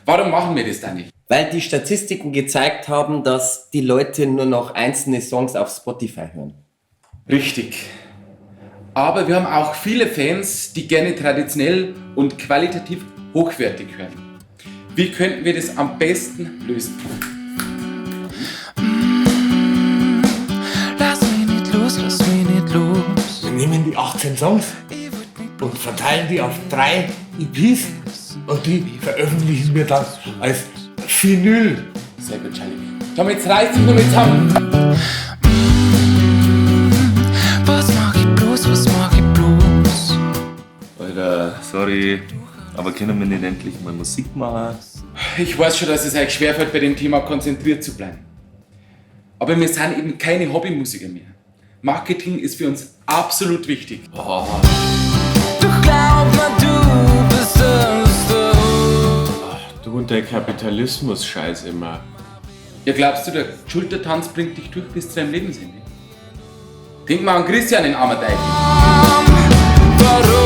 Warum machen wir das dann nicht? Weil die Statistiken gezeigt haben, dass die Leute nur noch einzelne Songs auf Spotify hören. Richtig. Aber wir haben auch viele Fans, die gerne traditionell und qualitativ hochwertig hören. Wie könnten wir das am besten lösen? Lass mich nicht los, lass mich nicht los. Wir nehmen die 18 Songs und verteilen die auf 3 EPs und die veröffentlichen wir dann als Vinyl. Sehr gut, Charlie. Komm, jetzt reiß dich nur mit zusammen. Was mag ich bloß, was mag ich bloß? Alter, sorry, aber können wir nicht endlich mal Musik machen? Ich weiß schon, dass es euch schwerfällt, bei dem Thema konzentriert zu bleiben. Aber wir sind eben keine Hobbymusiker mehr. Marketing ist für uns absolut wichtig. Doch glaub mir, du bist es doch. Du und der Kapitalismus-Scheiß immer. Ja, glaubst du, der Schultertanz bringt dich durch bis zu deinem Lebensende? Denk mal an Christian in Armerdeich. Warum?